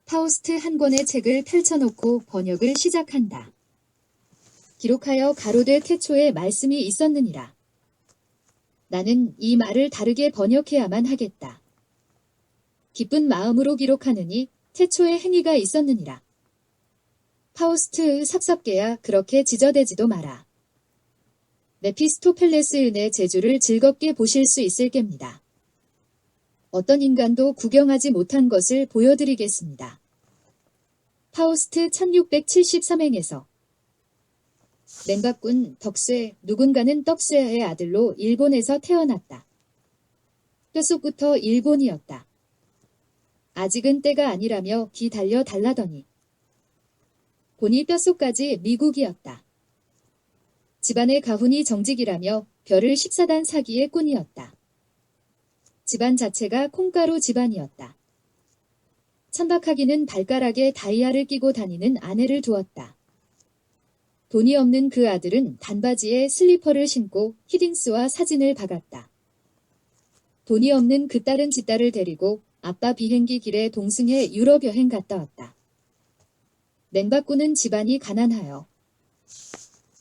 파우스트 한 권의 책을 펼쳐놓고 번역을 시작한다. 기록하여 가로되 태초에 말씀이 있었느니라. 나는 이 말을 다르게 번역해야만 하겠다. 기쁜 마음으로 기록하느니 태초에 행위가 있었느니라. 파우스트의 섭섭게야 그렇게 지저대지도 마라. 메피스토펠레스의 재주를 즐겁게 보실 수 있을 겁니다. 어떤 인간도 구경하지 못한 것을 보여드리겠습니다. 파우스트 1673행에서 맹박군 덕쇠 누군가는 떡쇠의 아들로 일본에서 태어났다. 뼛속부터 일본이었다. 아직은 때가 아니라며 기달려 달라더니 본이 뼛속까지 미국이었다. 집안의 가훈이 정직이라며 별을 14단 사기의 꾼이었다. 집안 자체가 콩가루 집안이었다. 천박하기는 발가락에 다이아를 끼고 다니는 아내를 두었다. 돈이 없는 그 아들은 단바지에 슬리퍼를 신고 히딩스와 사진을 박았다. 돈이 없는 그 딸은 지딸을 데리고 아빠 비행기 길에 동승해 유럽 여행 갔다 왔다. 맹박군은 집안이 가난하여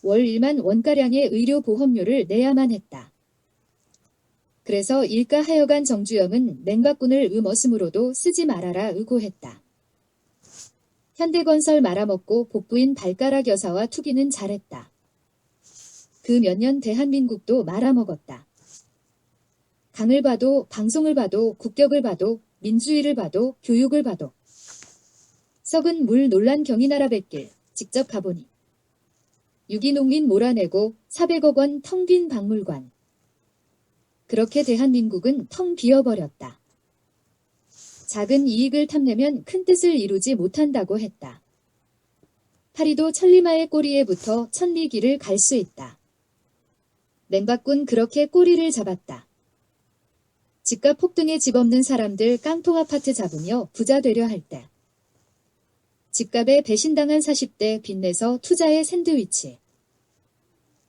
월 1만 원가량의 의료보험료를 내야만 했다. 그래서 일가 하여간 정주영은 맹박군을 머슴으로도 쓰지 말아라 의고했다. 현대건설 말아먹고 복부인 발가락 여사와 투기는 잘했다. 그 몇 년 대한민국도 말아먹었다. 강을 봐도 방송을 봐도 국격을 봐도 민주주의를 봐도 교육을 봐도 썩은 물 논란 경이나라 뱃길 직접 가보니 유기농민 몰아내고 400억 원 텅 빈 박물관. 그렇게 대한민국은 텅 비어버렸다. 작은 이익을 탐내면 큰 뜻을 이루지 못한다고 했다. 파리도 천리마의 꼬리에 붙어 천리길을 갈 수 있다. 맹박군 그렇게 꼬리를 잡았다. 집값 폭등에 집 없는 사람들 깡통 아파트 잡으며 부자 되려 할 때. 집값에 배신당한 40대 빚내서 투자의 샌드위치.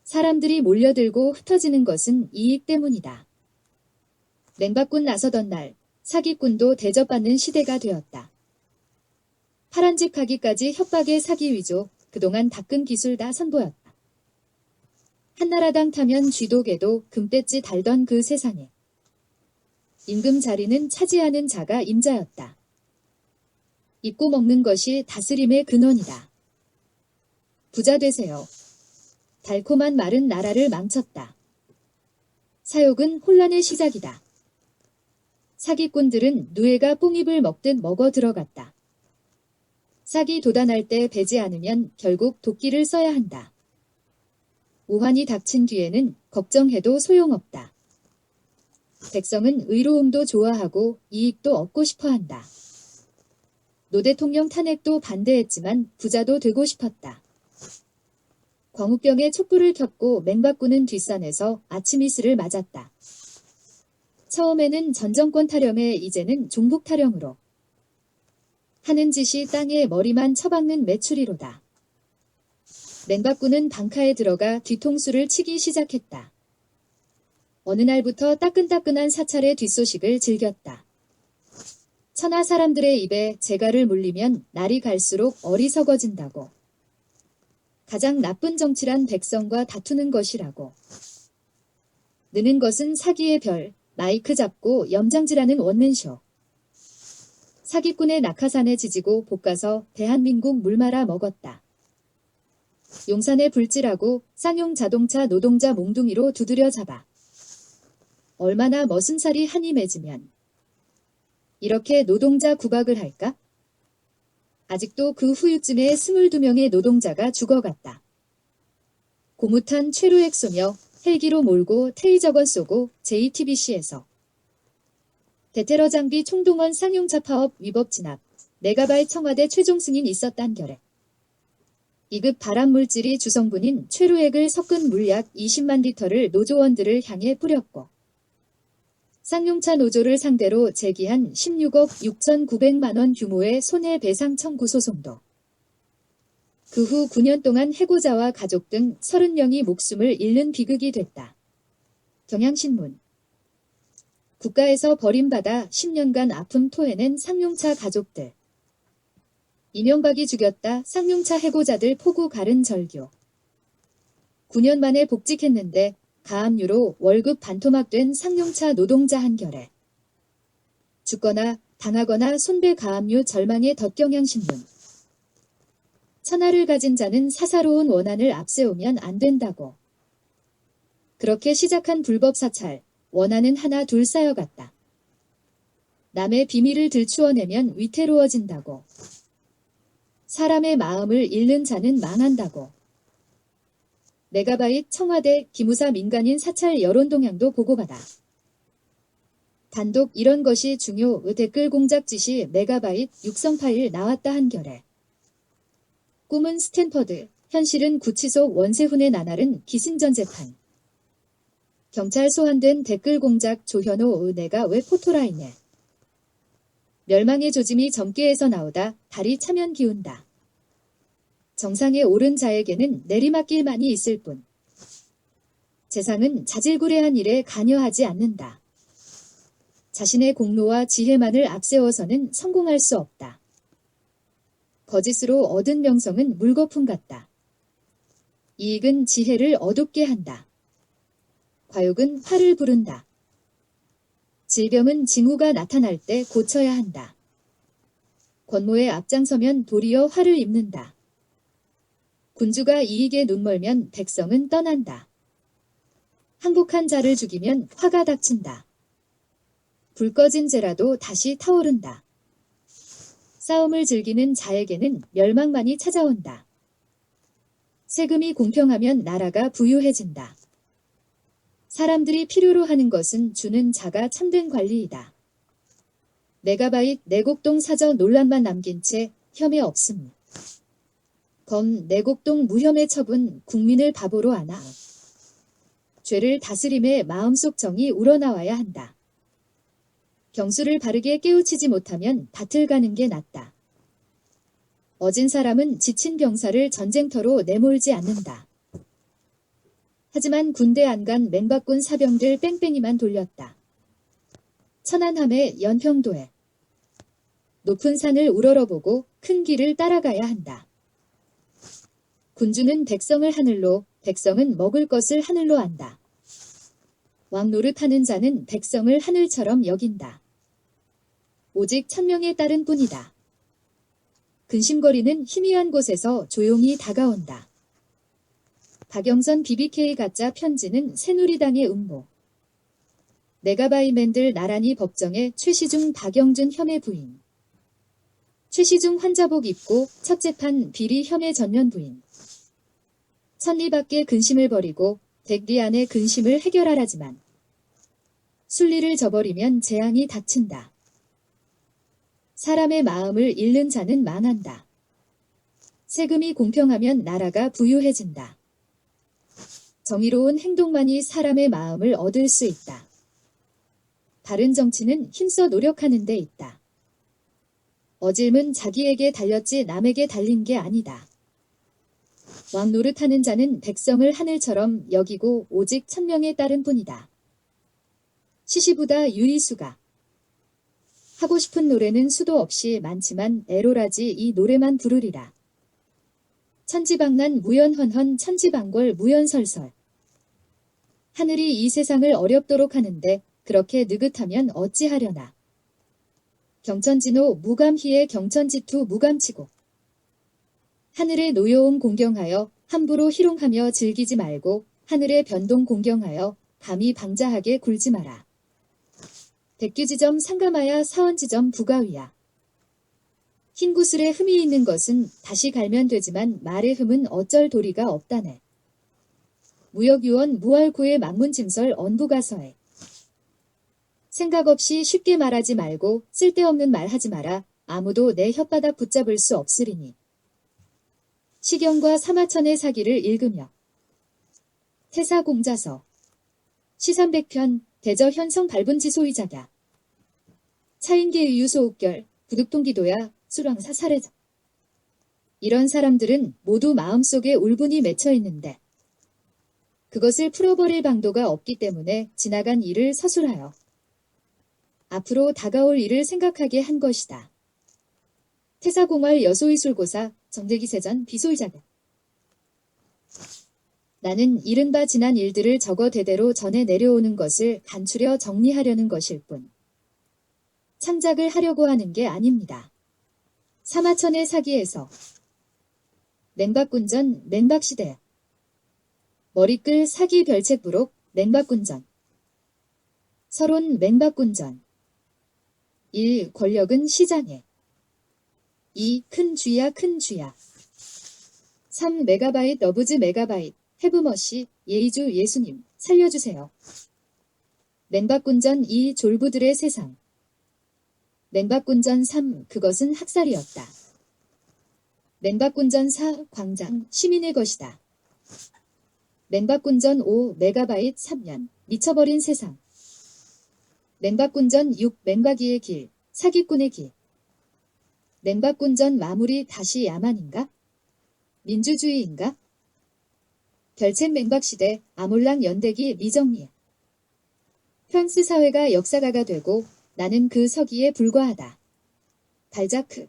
사람들이 몰려들고 흩어지는 것은 이익 때문이다. 맹박군 나서던 날 사기꾼도 대접받는 시대가 되었다. 파란집 가기까지 협박의 사기 위조, 그동안 닦은 기술 다 선보였다. 한나라당 타면 쥐도개도 금배지 달던 그 세상에 임금 자리는 차지하는 자가 임자였다. 입고 먹는 것이 다스림의 근원이다. 부자 되세요. 달콤한 말은 나라를 망쳤다. 사욕은 혼란의 시작이다. 사기꾼들은 누에가 뽕잎을 먹듯 먹어 들어갔다. 사기 도단할 때 배지 않으면 결국 도끼를 써야 한다. 오한이 닥친 뒤에는 걱정해도 소용없다. 백성은 의로움도 좋아하고 이익도 얻고 싶어한다. 노 대통령 탄핵도 반대했지만 부자도 되고 싶었다. 광우병에 촛불을 켰고 맹박군은 뒷산에서 아침 이슬을 맞았다. 처음에는 전 정권 타령에 이제는 종북 타령으로. 하는 짓이 땅에 머리만 처박는 메추리로다. 맹박군은 방카에 들어가 뒤통수를 치기 시작했다. 어느 날부터 따끈따끈한 사찰의 뒷소식을 즐겼다. 천하 사람들의 입에 재갈을 물리면 날이 갈수록 어리석어진다고. 가장 나쁜 정치란 백성과 다투는 것이라고. 느는 것은 사기의 별, 마이크 잡고 염장질하는 원맨쇼. 사기꾼의 낙하산에 지지고 볶아서 대한민국 물 말아 먹었다. 용산에 불질하고 쌍용 자동차 노동자 몽둥이로 두드려 잡아. 얼마나 머슴살이 한이 맺으면 이렇게 노동자 구박을 할까? 아직도 그 후유증에 22명의 노동자가 죽어갔다. 고무탄 최루액 쏘며 헬기로 몰고 테이저건 쏘고 JTBC에서 대테러 장비 총동원 쌍용차 파업 위법 진압 메가바이 청와대 최종 승인 있었단 결에 2급 발암물질이 주성분인 최루액을 섞은 물약 20만 리터를 노조원들을 향해 뿌렸고 쌍용차 노조를 상대로 제기한 16억 6,900만 원 규모의 손해배상 청구 소송도 그 후 9년 동안 해고자와 가족 등 30명이 목숨을 잃는 비극이 됐다. 경향신문 국가에서 버림받아 10년간 아픔 토해낸 쌍용차 가족들. 이명박이 죽였다. 쌍용차 해고자들 포구 가른 절교. 9년 만에 복직했는데 가압류로 월급 반토막 된 쌍용차 노동자 한결에 죽거나 당하거나 손배 가압류 절망의 덧경향신문. 천하를 가진 자는 사사로운 원한을 앞세우면 안 된다고. 그렇게 시작한 불법 사찰, 원한은 하나 둘 쌓여갔다. 남의 비밀을 들추어내면 위태로워진다고. 사람의 마음을 잃는 자는 망한다고. 메가바이트 청와대 기무사 민간인 사찰 여론 동향도 보고받아. 단독 이런 것이 중요 댓글 공작 지시 메가바이트 육성 파일 나왔다 한결에. 꿈은 스탠퍼드, 현실은 구치소 원세훈의 나날은 기승전 재판. 경찰 소환된 댓글 공작 조현오 내가 왜 포토라인에. 멸망의 조짐이 점괘에서 나오다 달이 차면 기운다. 정상에 오른 자에게는 내리막길만이 있을 뿐. 세상은 자질구레한 일에 관여하지 않는다. 자신의 공로와 지혜만을 앞세워서는 성공할 수 없다. 거짓으로 얻은 명성은 물거품 같다. 이익은 지혜를 어둡게 한다. 과욕은 화를 부른다. 질병은 징후가 나타날 때 고쳐야 한다. 권모에 앞장서면 도리어 화를 입는다. 군주가 이익에 눈멀면 백성은 떠난다. 항복한 자를 죽이면 화가 닥친다. 불 꺼진 재라도 다시 타오른다. 싸움을 즐기는 자에게는 멸망만이 찾아온다. 세금이 공평하면 나라가 부유해진다. 사람들이 필요로 하는 것은 주는 자가 참된 관리이다. 메가바이트 내곡동 사저 논란만 남긴 채 혐의 없음. 검 내곡동 무혐의 처분 국민을 바보로 하나. 죄를 다스림에 마음속 정이 우러나와야 한다. 경수를 바르게 깨우치지 못하면 밭을 가는 게 낫다. 어진 사람은 지친 병사를 전쟁터로 내몰지 않는다. 하지만 군대 안 간 맹박군 사병들 뺑뺑이만 돌렸다. 천안함에 연평도에. 높은 산을 우러러보고 큰 길을 따라가야 한다. 군주는 백성을 하늘로, 백성은 먹을 것을 하늘로 안다. 왕 노릇하는 자는 백성을 하늘처럼 여긴다. 오직 천명에 따른 뿐이다. 근심거리는 희미한 곳에서 조용히 다가온다. 박영선 BBK 가짜 편지는 새누리당의 음모. 메가바이맨들 나란히 법정에 최시중 박영준 혐의 부인. 최시중 환자복 입고 첫 재판 비리 혐의 전면 부인. 천리 밖에 근심을 버리고 백리 안에 근심을 해결하라지만 순리를 저버리면 재앙이 닥친다. 사람의 마음을 잃는 자는 망한다. 세금이 공평하면 나라가 부유해진다. 정의로운 행동만이 사람의 마음을 얻을 수 있다. 바른 정치는 힘써 노력하는 데 있다. 어질문 자기에게 달렸지 남에게 달린 게 아니다. 왕 노릇하는 자는 백성을 하늘처럼 여기고 오직 천명에 따른 뿐이다. 시시보다 유이수가. 하고 싶은 노래는 수도 없이 많지만 애로라지 이 노래만 부르리라. 천지방난 무연헌헌 천지방골 무연설설. 하늘이 이 세상을 어렵도록 하는데 그렇게 느긋하면 어찌하려나. 경천진호 무감희의 경천지투 무감치고. 하늘의 노여움 공경하여 함부로 희롱하며 즐기지 말고 하늘의 변동 공경하여 감히 방자하게 굴지 마라. 백규지점 상감하야 사원지점 부가위야. 흰 구슬에 흠이 있는 것은 다시 갈면 되지만 말의 흠은 어쩔 도리가 없다네. 무역유언 무알구의 막문짐설 언부가서해. 생각 없이 쉽게 말하지 말고 쓸데없는 말 하지 마라. 아무도 내 혓바닥 붙잡을 수 없으리니. 시경과 사마천의 사기를 읽으며. 태사공자서. 시삼백편 대저 현성 발분지 소이자야. 차인계의 유소옥결 부득동기도야 수랑사 사례자. 이런 사람들은 모두 마음속에 울분이 맺혀 있는데 그것을 풀어버릴 방도가 없기 때문에 지나간 일을 서술하여 앞으로 다가올 일을 생각하게 한 것이다. 태사공활 여소이술고사 정대기세전 비소이자득. 나는 이른바 지난 일들을 적어 대대로 전해 내려오는 것을 간추려 정리하려는 것일 뿐. 창작을 하려고 하는 게 아닙니다. 사마천의 사기에서 맹박군전 맹박시대. 머리끌 사기 별책부록 맹박군전. 서론 맹박군전. 1. 권력은 시장에. 2. 큰 쥐야 큰 쥐야. 3. 메가바이트 러브즈 메가바이트 해브머시 예이주 예수님 살려주세요. 맹박군전 2. 졸부들의 세상. 맹박군전 3. 그것은 학살이었다. 맹박군전 4. 광장 시민의 것이다. 맹박군전 5. 메가바이트 3년 미쳐버린 세상. 맹박군전 6. 맹박이의 길 사기꾼의 길. 맹박군전 마무리 다시 야만인가? 민주주의인가? 별책 맹박시대 아몰랑 연대기 미정리. 프랑스 사회가 역사가가 되고 나는 그 서기에 불과하다. 발자크